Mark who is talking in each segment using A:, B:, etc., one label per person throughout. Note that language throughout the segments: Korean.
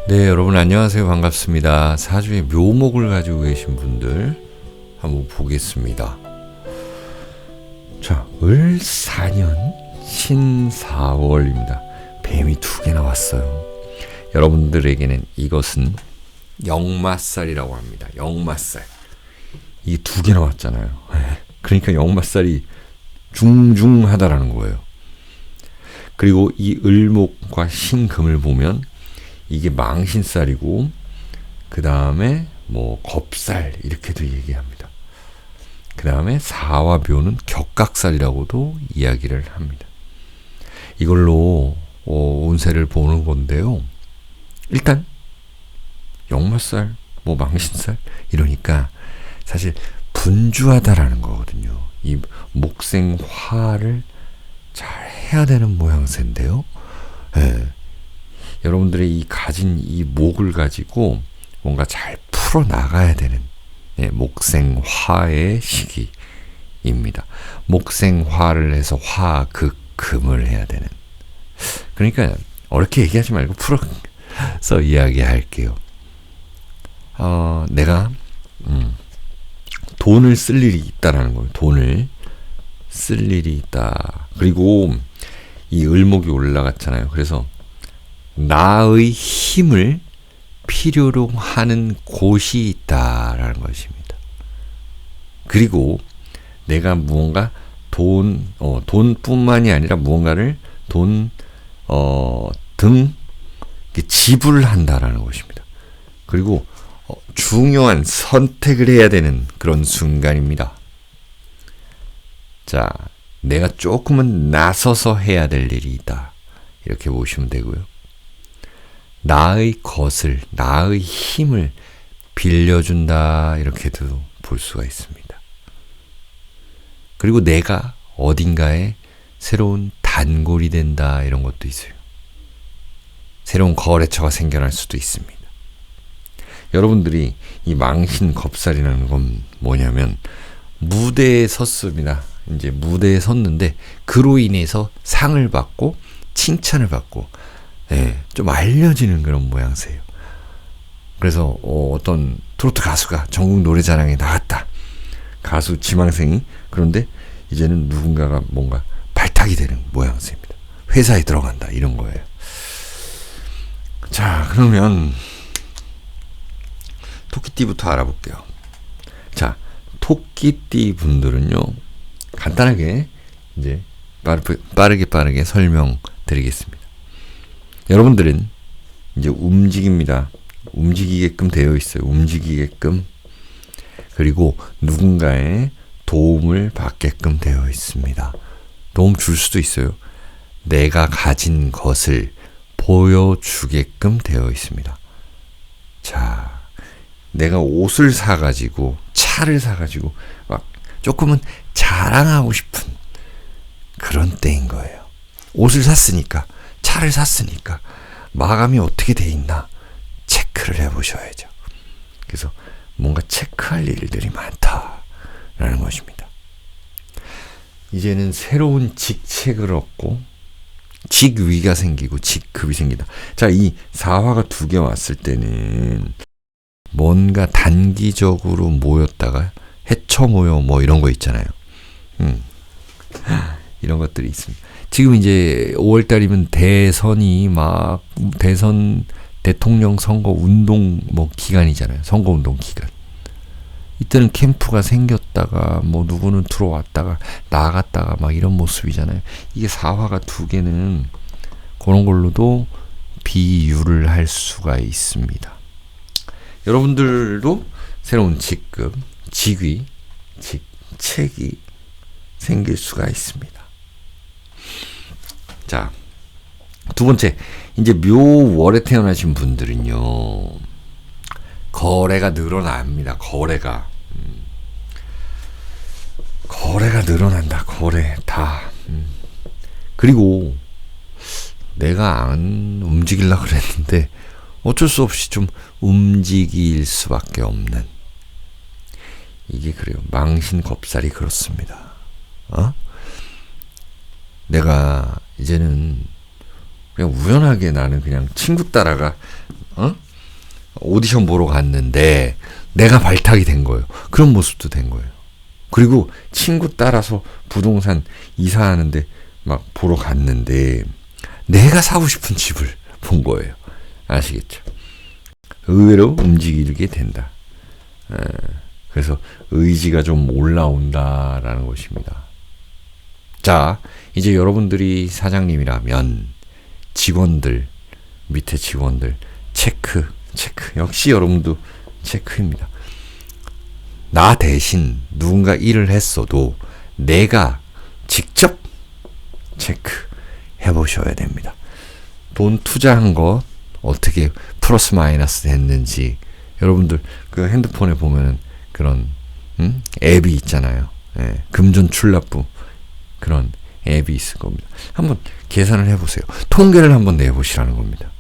A: 네, 여러분 안녕하세요. 반갑습니다. 사주의 묘목을 가지고 계신 분들 한번 보겠습니다. 자, 을사년 신사월입니다. 뱀이 2개 나왔어요. 여러분들에게는 이것은 역마살이라고 합니다. 역마살. 이게 2개 나왔잖아요. 그러니까 역마살이 중중하다라는 거예요. 그리고 이 을목과 신금을 보면 이게 망신살이고 그 다음에 뭐 겁살 이렇게도 얘기합니다. 그 다음에 사와 묘는 격각살이라고도 이야기를 합니다. 이걸로 운세를 보는 건데요. 일단 역마살, 뭐 망신살 이러니까 사실 분주하다라는 거거든요. 이 목생화를 잘 해야 되는 모양새인데요. 네. 여러분들의 이 가진 이 목을 가지고 뭔가 잘 풀어 나가야 되는 목생화의 시기입니다. 목생화를 해서 화극금을 해야 되는. 그러니까 어렵게 얘기하지 말고 풀어서 이야기할게요. 내가 돈을 쓸 일이 있다라는 거예요. 돈을 쓸 일이 있다. 그리고 이 을목이 올라갔잖아요. 그래서 나의 힘을 필요로 하는 곳이 있다라는 것입니다. 그리고 내가 무언가 돈뿐만이 아니라 무언가를 지불한다라는 것입니다. 그리고 중요한 선택을 해야 되는 그런 순간입니다. 자, 내가 조금은 나서서 해야 될 일이 있다. 이렇게 보시면 되고요. 나의 것을, 나의 힘을 빌려준다. 이렇게도 볼 수가 있습니다. 그리고 내가 어딘가에 새로운 단골이 된다. 이런 것도 있어요. 새로운 거래처가 생겨날 수도 있습니다. 여러분들이 이 망신 겁살이라는 건 뭐냐면 무대에 섰습니다. 이제 무대에 섰는데 그로 인해서 상을 받고 칭찬을 받고 좀 알려지는 그런 모양새예요. 그래서 어떤 트로트 가수가 전국 노래자랑에 나갔다. 가수 지망생이. 그런데 이제는 누군가가 뭔가 발탁이 되는 모양새입니다. 회사에 들어간다. 이런 거예요. 자, 그러면 토끼띠부터 알아볼게요. 자, 토끼띠 분들은요. 간단하게 이제 빠르게 설명드리겠습니다. 여러분들은 이제 움직입니다. 움직이게끔 되어 있어요. 움직이게끔. 그리고 누군가의 도움을 받게끔 되어 있습니다. 도움 줄 수도 있어요. 내가 가진 것을 보여주게끔 되어 있습니다. 자, 내가 옷을 사가지고 차를 사가지고 막 조금은 자랑하고 싶은 그런 때인 거예요. 옷을 샀으니까, 차를 샀으니까 마감이 어떻게 돼 있나 체크를 해보셔야죠. 그래서 뭔가 체크할 일들이 많다라는 것입니다. 이제는 새로운 직책을 얻고 직위가 생기고 직급이 생긴다. 자, 이 사화가 2개 왔을 때는 뭔가 단기적으로 모였다가 해쳐 모여 뭐 이런 거 있잖아요. 이런 것들이 있습니다. 지금 이제 5월달이면 대선이 막 대선 대통령 선거 운동 뭐 기간이잖아요. 선거 운동 기간. 이때는 캠프가 생겼다가 뭐 누구는 들어왔다가 나갔다가 막 이런 모습이잖아요. 이게 사화가 2개는 그런 걸로도 비유를 할 수가 있습니다. 여러분들도 새로운 직급, 직위, 직책이 생길 수가 있습니다. 자, 2번째, 이제 묘월에 태어나신 분들은요, 거래가 늘어납니다. 거래가 늘어난다. 거래 다. 그리고 내가 안 움직이려고 그랬는데 어쩔 수 없이 좀 움직일 수밖에 없는, 이게 그래요. 망신 겁살이 그렇습니다. 내가 이제는 그냥 우연하게 나는 그냥 친구 따라가 오디션 보러 갔는데 내가 발탁이 된 거예요. 그런 모습도 된 거예요. 그리고 친구 따라서 부동산 이사하는데 막 보러 갔는데 내가 사고 싶은 집을 본 거예요. 아시겠죠? 의외로 움직이게 된다. 그래서 의지가 좀 올라온다라는 것입니다. 자, 이제 여러분들이 사장님이라면 직원들, 밑에 직원들 체크. 역시 여러분도 체크입니다. 나 대신 누군가 일을 했어도 내가 직접 체크해 보셔야 됩니다. 돈 투자한 것 어떻게 플러스 마이너스 됐는지 여러분들 그 핸드폰에 보면 그런 앱이 있잖아요. 예, 금전출납부 그런 앱이 있을 겁니다. 한번 계산을 해보세요. 통계를 한번 내보시라는 겁니다.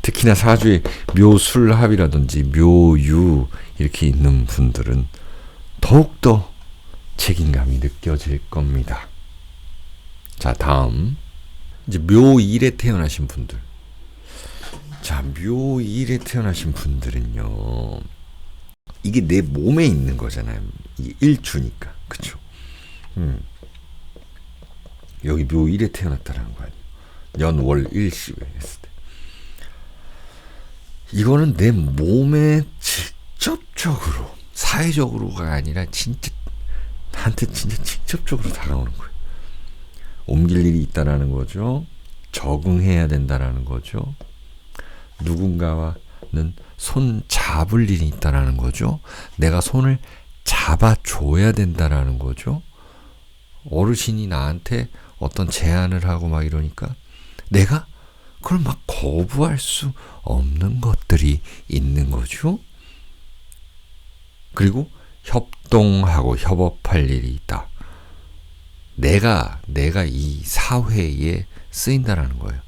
A: 특히나 사주에 묘술합이라든지 묘유 이렇게 있는 분들은 더욱더 책임감이 느껴질 겁니다. 자, 다음 이제 묘일에 태어나신 분들. 자, 묘일에 태어나신 분들은요, 이게 내 몸에 있는 거잖아요. 이게 일주니까, 그쵸? 여기 묘일에 태어났다라는 거 아니에요. 연월일시에 했을 때. 이거는 내 몸에 직접적으로, 사회적으로가 아니라 진짜 나한테 진짜 직접적으로 다가오는 거예요. 옮길 일이 있다라는 거죠. 적응해야 된다라는 거죠. 누군가와는 손 잡을 일이 있다라는 거죠. 내가 손을 잡아줘야 된다라는 거죠. 어르신이 나한테 어떤 제안을 하고 막 이러니까 내가 그걸 막 거부할 수 없는 것들이 있는 거죠. 그리고 협동하고 협업할 일이 있다. 내가 이 사회에 쓰인다라는 거예요.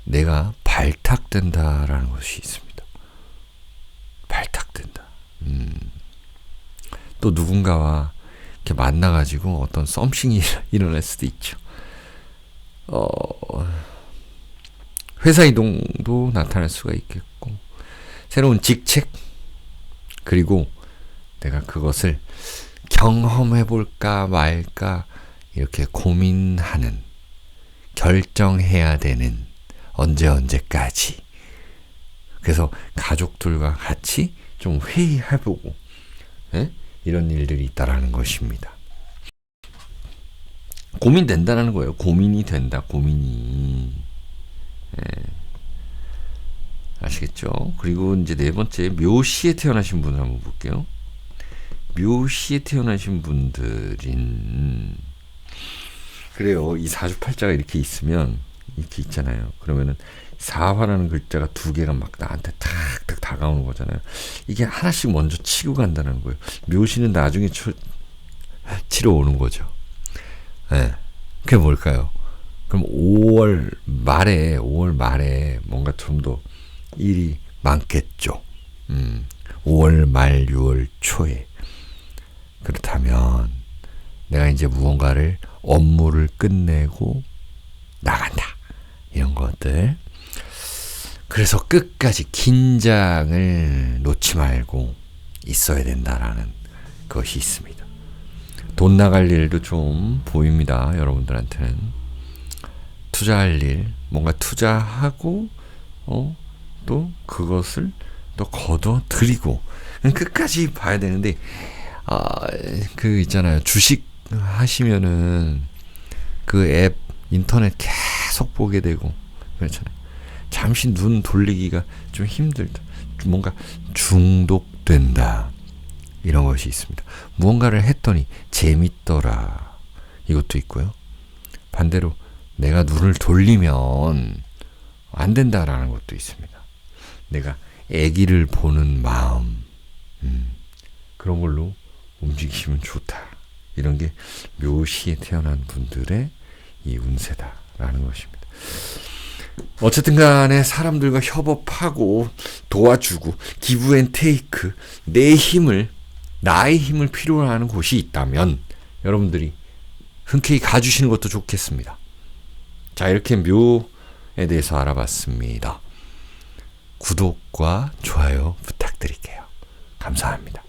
A: 내가 발탁된다라는 것이 있습니다. 발탁된다. 또 누군가와 이렇게 만나가지고 어떤 썸씽이 일어날 수도 있죠. 회사 이동도 나타날 수가 있겠고, 새로운 직책, 그리고 내가 그것을 경험해볼까 말까 이렇게 고민하는, 결정해야 되는 언제까지. 그래서 가족들과 같이 좀 회의해보고 이런 일들이 있다라는 것입니다. 고민된다는 거예요. 고민이 된다. 고민이. 아시겠죠? 그리고 이제 네 번째, 묘시에 태어나신 분을 한번 볼게요. 묘시에 태어나신 분들인, 그래요. 이 사주팔자가 이렇게 있으면, 이렇게 있잖아요. 그러면은 사화라는 글자가 두 개가 막 나한테 탁탁 다가오는 거잖아요. 이게 하나씩 먼저 치고 간다는 거예요. 묘시는 나중에 치러 오는 거죠. 그게 뭘까요? 그럼 5월 말에 뭔가 좀 더 일이 많겠죠. 5월 말 6월 초에. 그렇다면 내가 이제 무언가를, 업무를 끝내고 나간다. 이런 것들. 그래서 끝까지 긴장을 놓지 말고 있어야 된다라는 것이 있습니다. 돈 나갈 일도 좀 보입니다. 여러분들한테는. 투자할 일, 뭔가 투자하고 또 그것을 또 거둬들이고 끝까지 봐야 되는데, 그 있잖아요. 주식 하시면은 그 앱, 인터넷 계속 보게 되고 그렇잖아요. 잠시 눈 돌리기가 좀 힘들다. 뭔가 중독된다. 이런 것이 있습니다. 무언가를 했더니 재밌더라. 이것도 있고요. 반대로 내가 눈을 돌리면 안 된다라는 것도 있습니다. 내가 아기를 보는 마음, 그런 걸로 움직이시면 좋다. 이런 게 묘시에 태어난 분들의 이 운세다라는 것입니다. 어쨌든 간에 사람들과 협업하고 도와주고 기브 앤 테이크, 나의 힘을 필요로 하는 곳이 있다면 여러분들이 흔쾌히 가주시는 것도 좋겠습니다. 자, 이렇게 묘에 대해서 알아봤습니다. 구독과 좋아요 부탁드릴게요. 감사합니다.